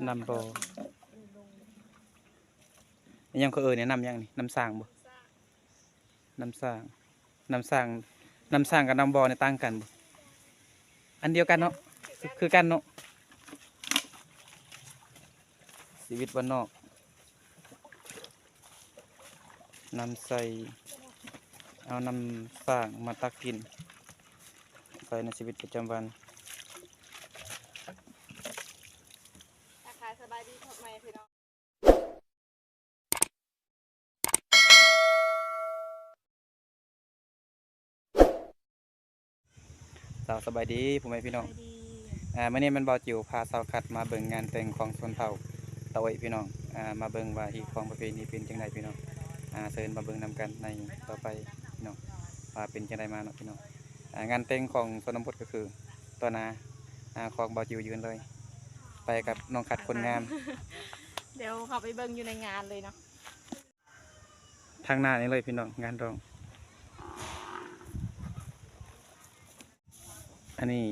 นำโบยังเขาเนี่ยนำยังนี่นำสร้างบ่นำสร้างนำสร้างนำสร้างกับนำบอเนี่ยต่างกันบ่อันเดียวกันเนาะคือกันเนาะชีวิตวันนอกนำใส่เอานำสร้างมาตักกินใส่ในชีวิตประจำวันสบายดีทำไมพี่น้องสบายดีผมไม่พี่น้องเมื่อนี้มันบอจิ๋วพาสาวคัดมาเบิ่งงานแต่งของชนเผ่าตะไวพี่น้องมาเบิ่งว่าที่ของประเพณีเป็นจังไดพี่น้องเชิญมาเบิ่งนำกันในต่อไปพี่น้องว่าเป็นจังไดมาเนาะพี่น้องงานแต่งของชนบทก็คือตัวนาของบอจิ๋วยืนเลยไปกับน้องคัดคนงามเดี๋ยวเขาไปเบิ่งอยู่ในงานเลยเนาะทางหน้านี้เลยพี่น้องงานรองอันนี้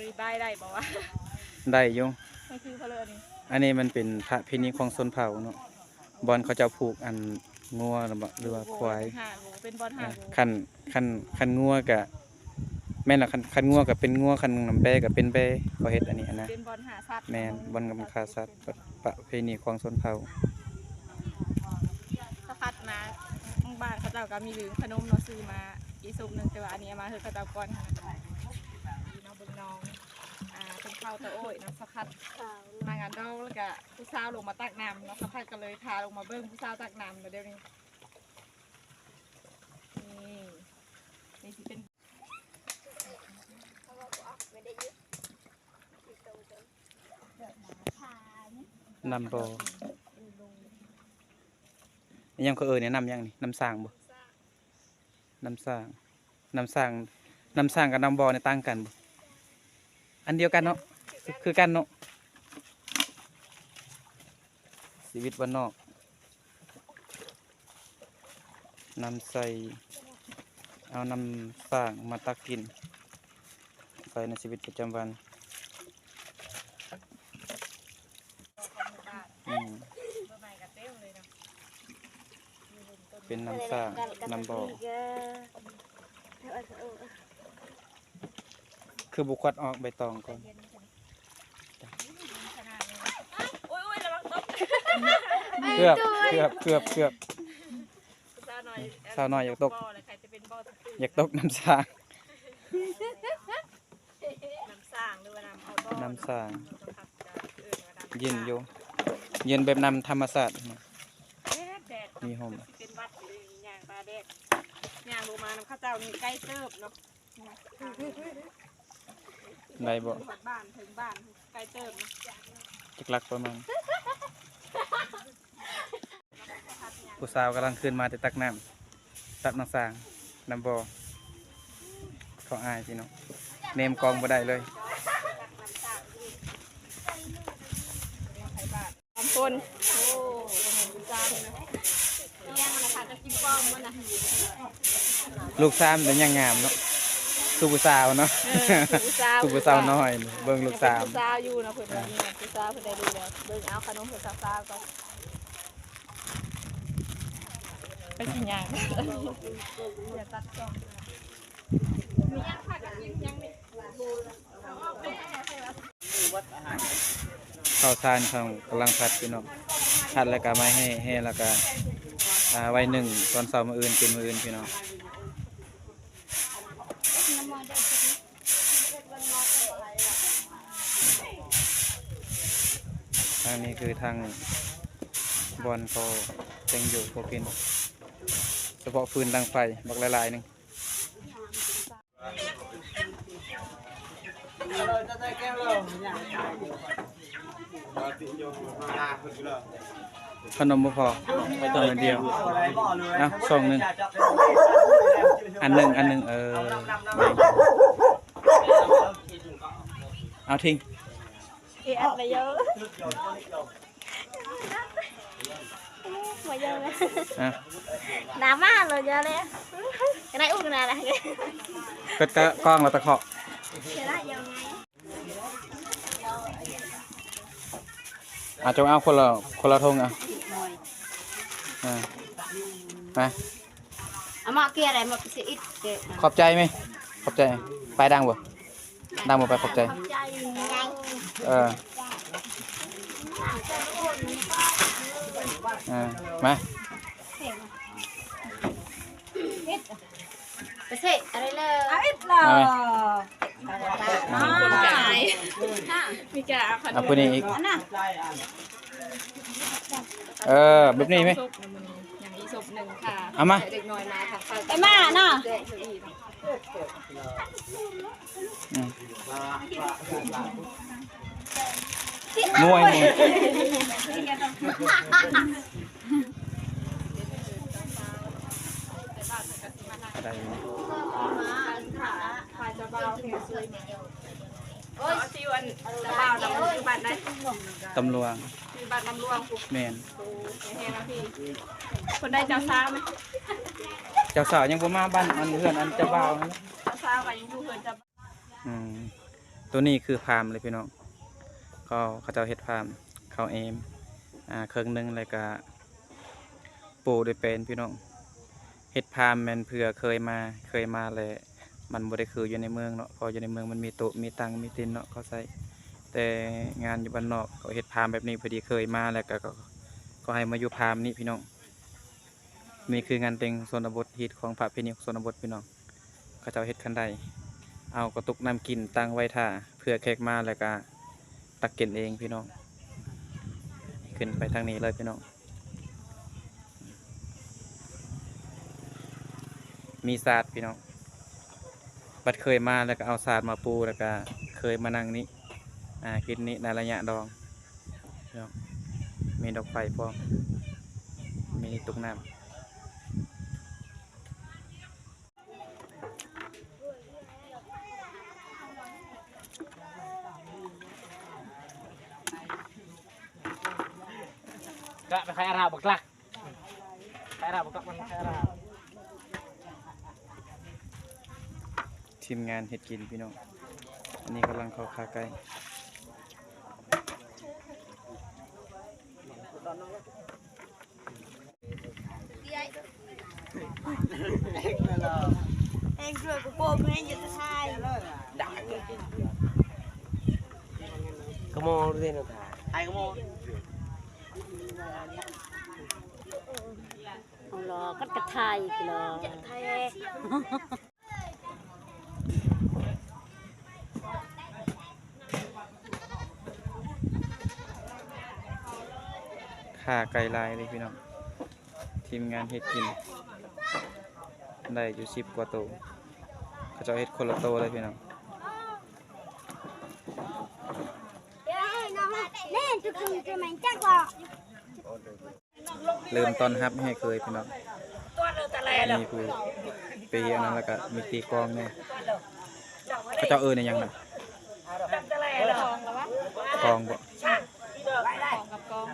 รีบายได้บอกว่าได้ยงไม่คือเขาเลยอันนี้มันเป็นพระพินิของชนเผ่าเนาะบอลเขาจะผูกอันงัวหรือว่าควายเป็นบอลหาคันงัวกับแม่นละคันงัวกับเป็นงัวคันน้ำแบกับเป็นแบเขาเฮ็ดอันนี้นะเป็นบอลหาสัตว์แม่นบอลกับคาสัตว์ประเพณีของชนเผ่าสะพัดนะบ้านเขาเจ้าก็มีลืมขนมเนาะซื้อมาอีสุกหนึ่งแต่ว่าอันนี้มาคือเขาเจ้าก่อนน้องเบิ่งน้องเป็นข้าวตะโอ้ยน้ำสะพัดมางานดองแล้วก็ผู้สาวลงมาตักน้ำน้องสะพัดก็เลยพาลงมาเบิ่งผู้สาวตักน้ำเดี๋ยวนี้นี่สิเป็นนำโบยังเขาเนี่ยนำยังนี่นำสร้างบ่นำสร้างกับนำบอเนี่ยต่างกันบ่อันเดียวกันเนาะคือกันเนาะชีวิตวันนอกนำใส่เอานำสร้างมาตักกินใส่ในชีวิตประจำวันเป็นน้ำสร้างน้ำบ่อคือบุคคลออกใบตองก่อนเกือบสาวน้อยอยากตกน้ำสร้างน้ำสร้างเย็นอยู่เย็นแบบน้ำธรรมศาสตร์มีหอมเป็นวัดเลยย่างปลาแดดย่างลงมาน้ำข้าวเจ้านี่ใกล้เติบเนาะได้บ่บ้านถึงบ้านใกล้เติบจักรักประมาณผู้สาวกำลังขึ้นมาแต่ตักน้ำสร้างน้ำบ่อเขาอายพี่น้องเนมกองบ่ได้เลยคนโอ้เป็นจานนะย่างมันนะคะจะกินกองมันนะลูกสามเดี๋ยวยังงามเนาะสุผู้สาวเนาะสุผู้สาวน้อยเบิ่งลูกสาวอยู่นะเพื่อนนี่ผู้สาวเพื่อนได้ดูแล้วเบิ่งเอาขนมเพื่อนสาวก็ไปกินย่างอย่าตัดกล้องมีย่างผักยังไม่ข้าวสารเขากำลังผัดพี่น้องผัดแล้วก็ไม่ให้แล้วก็ไว้หนึ่งตอนเช้ามื้ออื่นกินมื้ออื่นพี่น้องทางนี้คือทางบอลเขาเต็งอยู่พวกกินเฉพาะฟืนดังไฟบักหลายๆนึงขนมบ่พอตัวเดียวนะซองหนึ่งอันหนึ่งเอาทิ้งอะไรเยอะมาเยอะเลยน้ำมากเลยเยอะเลยcái này uống cái này này ก็กล้องเราตะเคาะ จงเอาคนละธงอ่ะ หน่อย อ่ามา เอามาเกลียอะไรมาสิอิดเกะ ขอบใจไหมขอบใจไปดังบ่ไปขอบใจ ใจยัง เออมา ไปเสกอะไรเลย เอาอิดเหรอ เอาไหม จ่ายมีแกเอาขน เอา ม ผู้นี้อีก อันน่ะ แบบนี้ไหม อย่างอีศพหนึ่งค่ะ เอามา เด็กน้อยมาค่ะ ไปมาน่ะ เด็กอีก อืมมวยอะไรนี่ พาจะเบาเพียงซุยโอ้ยที่วันจะเบาดำคือบัตรได้ ตำรวจ คือบัตรน้ำรวงปุ๊บ แมน โอ้แห้งนะพี่คนได้เจ้าสาวไหม เจ้าสาวยังบ่มาบ้านอันเพื่อนอันเจ้าบ่าวนั่นแหละ เจ้าสาวกับยังอยู่เพื่อนจะ ตัวนี้คือพามเลยพี่น้องเขาเจ้าเฮ็ดพามเขาเอมเครื่องหนึงแล้วก็ปูด้วยเป็นพี่น้องเฮ็ดพามแม่นเพื่อเคยมาแล้วมันบ่ได้คืออยู่ในเมืองเนาะพออยู่ในเมืองมันมีโต๊ะมีตังมีตินเนาะเขาใส่แต่งานอยู่บ้านนอกเขาเฮ็ดพามแบบนี้พอดีเคยมาแล้วก็ให้มาอยู่พามนี่พี่น้องนี่คืองานแต่งชนบทฮิตของประเพณีชนบทพี่น้องเขาเจ้าเฮ็ดคันใดเอากระตุกน้ำกินตั้งไว้ท่าเพื่อแขกมาแล้วก็ตักกินเองพี่น้องขึ้นไปทางนี้เลยพี่น้องมีศาสตร์พี่น้องบัดเคยมาแล้วก็เอาศาสตร์มาปูแล้วก็เคยมานั่งนี้กินนี้ในระยะดองพี่น้องมีดอกไฟพร้อมมีตุกน้ำGak kayak Arab beklak. Kayak Arab beklak man kayak Arab. ทีมงานเห็ดกินพี่น้องอันนี้กำลังเข้าคาไก่เองช่วยกูโป้ไม่ให้ยึดทาย Kamu udah nanti. Hai kamu. เอาล้อกัดกระทายกิโลไทย ข่าไก่ลายเลยพี่น้องทีมงานเห็ดกินได้อยู่10 กว่าโตวเขาจะเอาเห็ดคนละโตวเลยพี่น้องเริ่มตอนฮับให้เคยพี่น้องนี่คือปีอันนั้นแล้วก็มีตีกลองเนี่ยเขาจะเนี่ยยังไงกลองบ่ ของกับกอง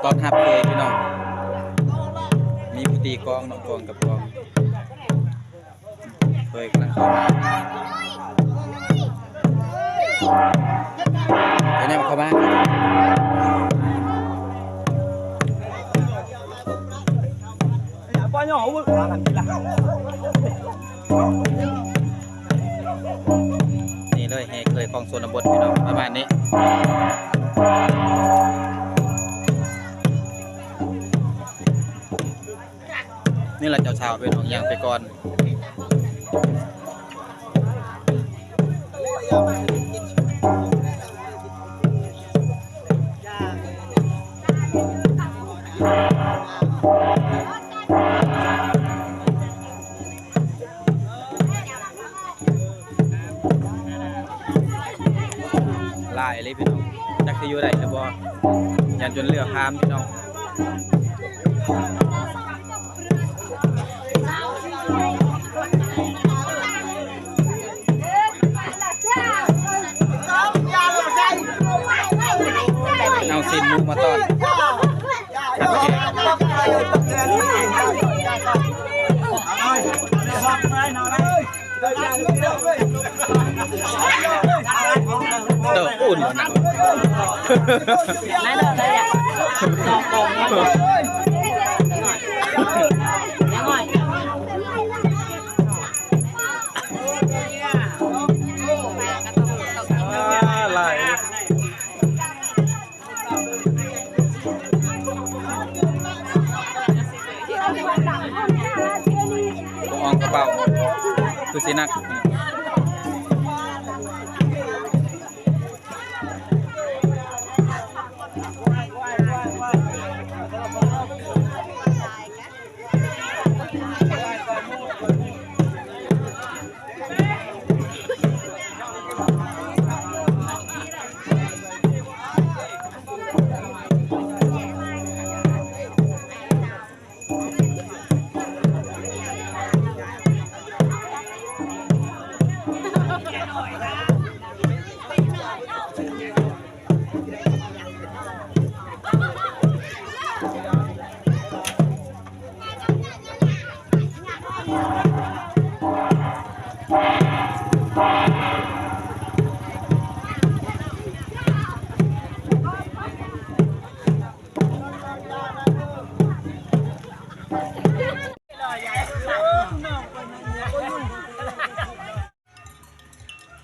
ตอนฮับเคยพี่น้องมีผู้ตีกลองเนาะกลองกับกลองเคยกำลังเข้ามาเดี๋ยวนี้มันเข้ามา Apa nyawa kan gila. นี่เลยแห่เคยของโซนบทพี่น้องประมาณนี้นี่แหละเจ้าชาวเป็นของยางไปก่อนลายเลยพี่น้องจักที่อยู่ไหนนะบอยันจนเลือกพามพี่น้องเอาสินมุกมาต้อนครับ เด้ออุ่นนะ นั่นเลยอ่ะกองกองยังไง ไหลอองกระเป๋าคือสินัก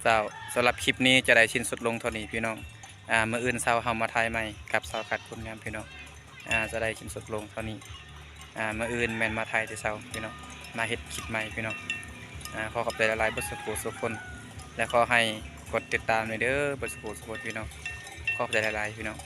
เจ้าสำหรับคลิปนี้จะได้ชิ้นสุดลงเท่านี้พี่น้องมื้ออื่นเช้าเฮามาถ่ายใหม่กับสาวขัดคนงามพี่น้องจะได้ชิ้นสุดลงเท่านี้มื้ออื่นแม่นมาถ่ายแต่เช้าพี่น้องมาเฮ็ดคลิปใหม่พี่น้องขอขอบใจหลายๆบ่สุขสุขคนและขอให้กดติดตามหน่อยเด้อบ่สุขสุขคนพี่น้องขอบใจหลายๆพี่น้อง